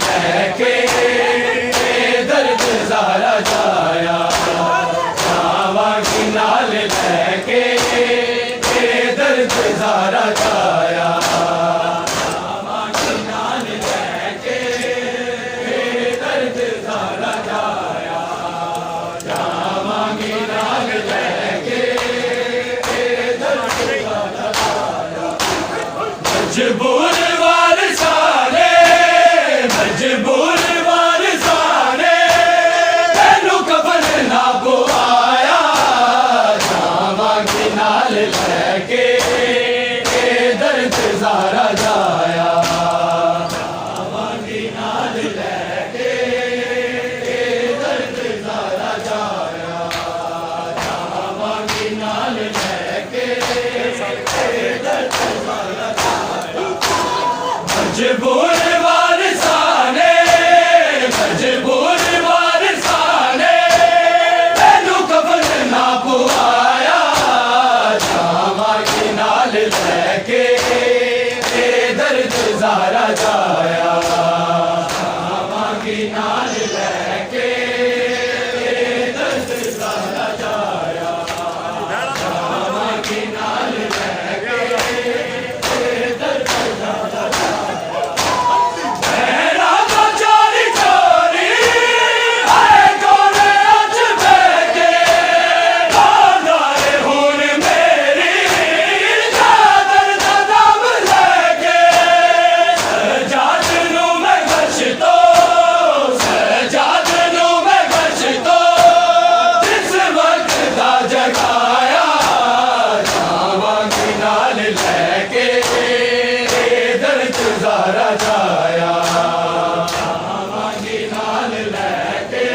लहके दर्द ज़ारा जाया, जावा की नाल लहके दर्द ज़ारा जाया, जावा की नाल लहके दर्द ज़ारा जाया, जावा की नाल लहके दर्द ज़ारा जाया। मजबूर वारसाने, मजबूर वारसाने, तेनू कफन ना पवाया, जावा की नाल लहके दर्द ज़ारा जाया, जावा की नाल लहके दर्द ज़ारा जाया, जावा की नाल लहके दर्द ज़ारा जाया। मजबूर वारसाने, मजबूर वारसाने, तेनू कफन ना पवाया, जावा की नाल लहके दर्द ज़ारा जाया, जावा की नाल लहके दर्द ज़ारा जाया, जावा की नाल लहके दर्द ज़ारा जाया। मेरा तो चोरी चोरी आए कौन अज बैठे, बांधाए हुन मेरी चादर दा दम लगे, सजाद नू मैं बख्श दो, सजाद नू मैं बख्श दो, जिस वक्त दा जगाया, जावा की नाल लहके दर्द ज़ारा जाया, जावा की नाल लहके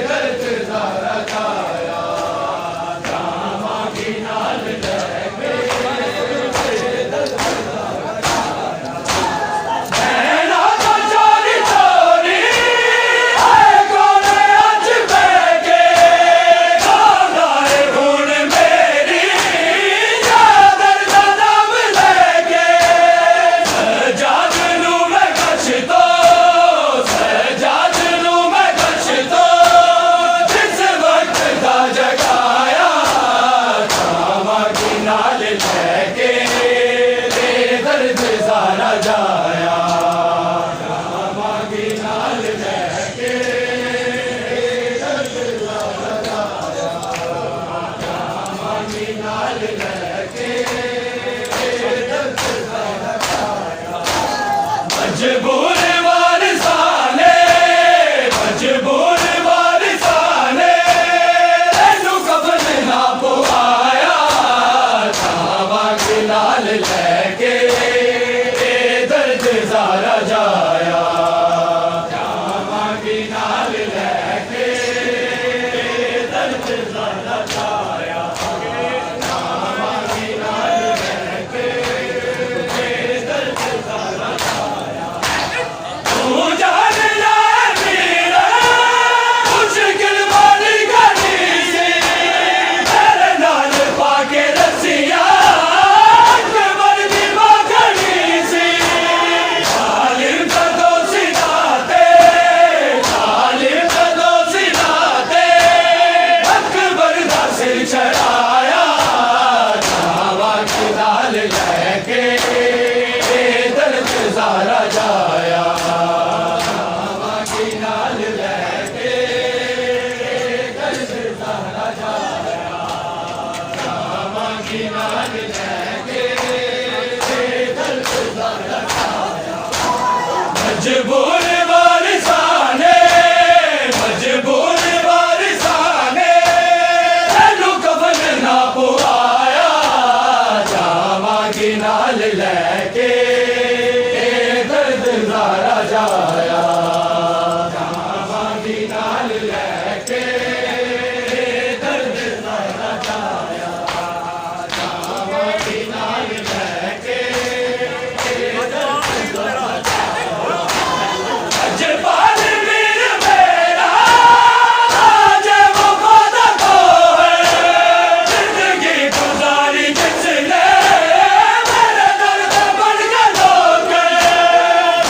दर्द ज़ारा जाया, जावा की नाल लहके दर्द ज़ारा जाया। नैना तो चोरी चोरी आए कौन अज बैठे, बांधाए हुन मेरी चादर दा दम लगे, सजाद नू मैं बख्श दो, सजाद नू मैं बख्श दो, जिस वक्त दा जगाया, जावा की नाल लहके दर्द ज़ारा जाया, जावा की नाल लहके दर्द ज़ारा जाया, जावा की नाल लहके दर्द ज़ारा जाया। मजबूर वारसाने, मजबूर वारसाने, तेनू कफन ना पवाया, जावा की नाल लहके दर्द ज़ारा जाया, जावा की नाल लहके दर्द ज़ारा जाया, जावा की नाल लहके दर्द ज़ारा जाया। तू जान ले मीरा, मुश्किल वाली घड़ी सी, तेरे नाल पाके रस्सियां अकबर दी बागड़ी सी, जालिम कदों सिधाते, जालिम कदों सिधाते, अकबर दा सिर चढ़ाया, जावा की नाल लहके दर्द ज़ारा जाया, जावा की नाल लहके दर्द ज़ारा जाया, जावा की नाल लहके दर्द ज़ारा जाया। मजबूर वारसाने, मजबूर वारसाने, तेनू कफन ना पवाया, जावा की नाल लहके दर्द ज़ारा जाया, जावा की नाल लहके दर्द ज़ारा जाया, जावा की नाल लहके दर्द ज़ारा जाया। अजपाल वीर मेरा आज वफा दा कोहर, जिंदगी गुजारी जिसने मेरे दर्द बन के लोग,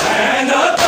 मेहनत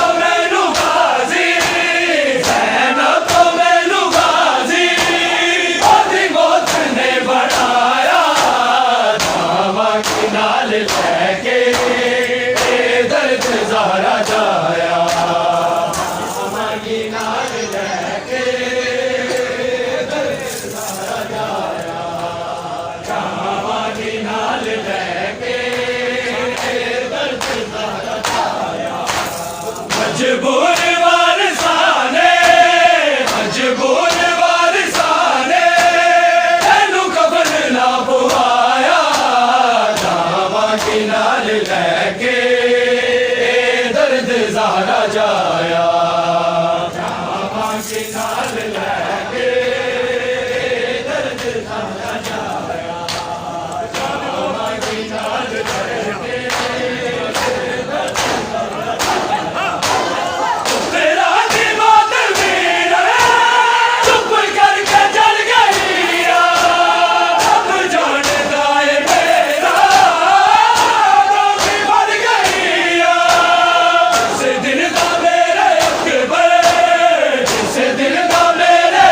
जिस दिल दा मेरे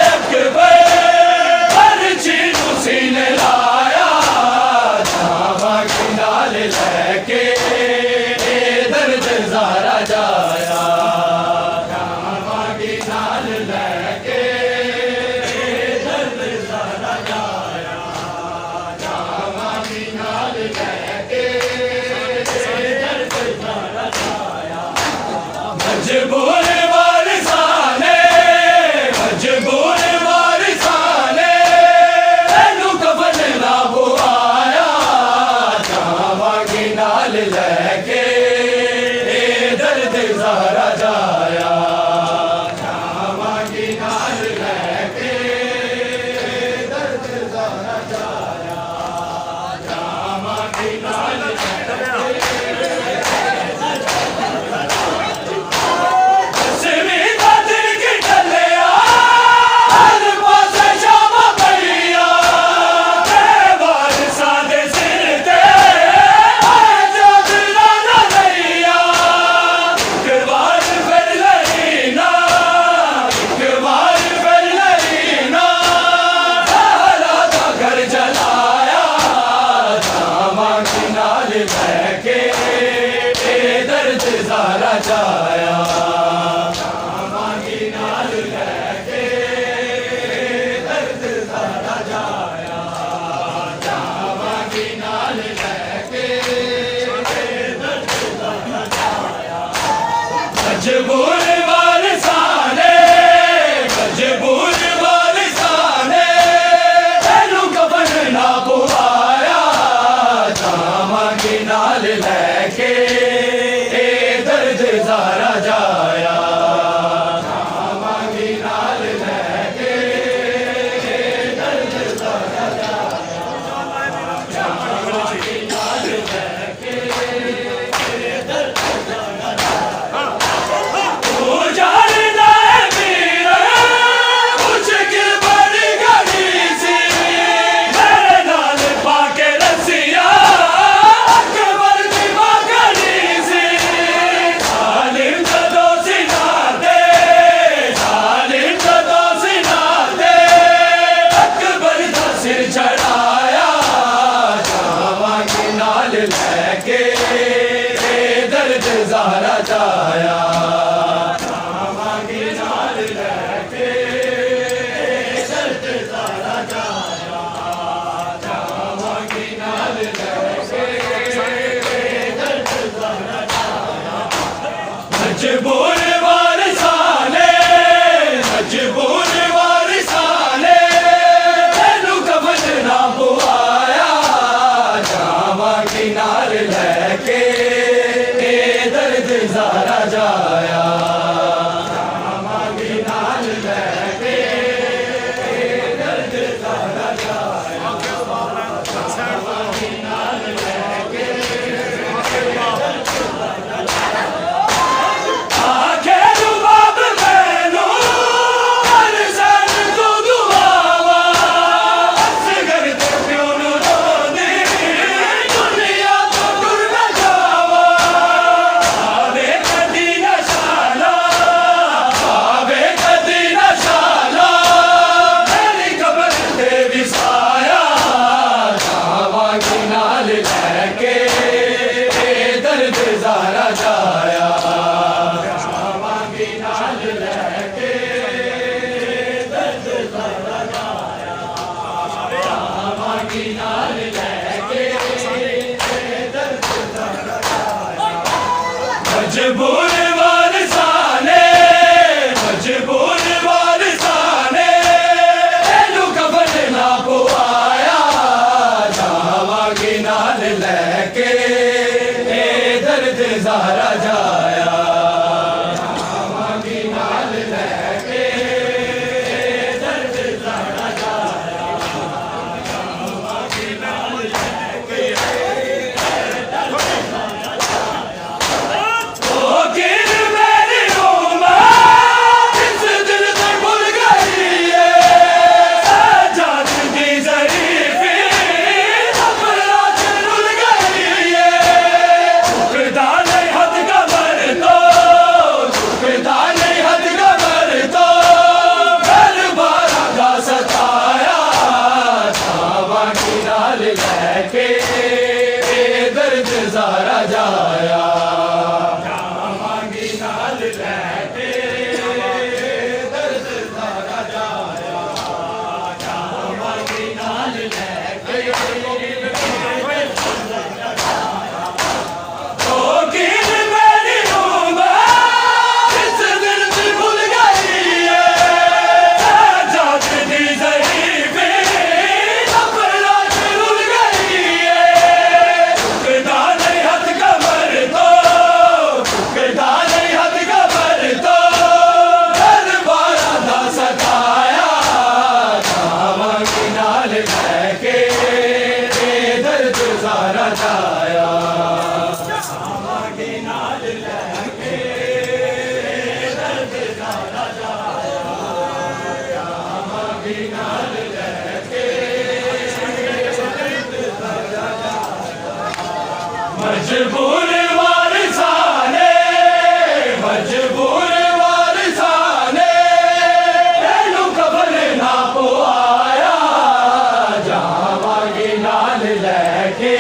लैके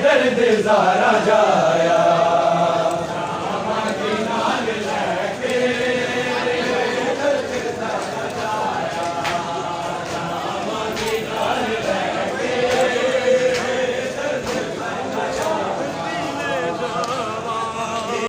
दर्द ज़ारा जाया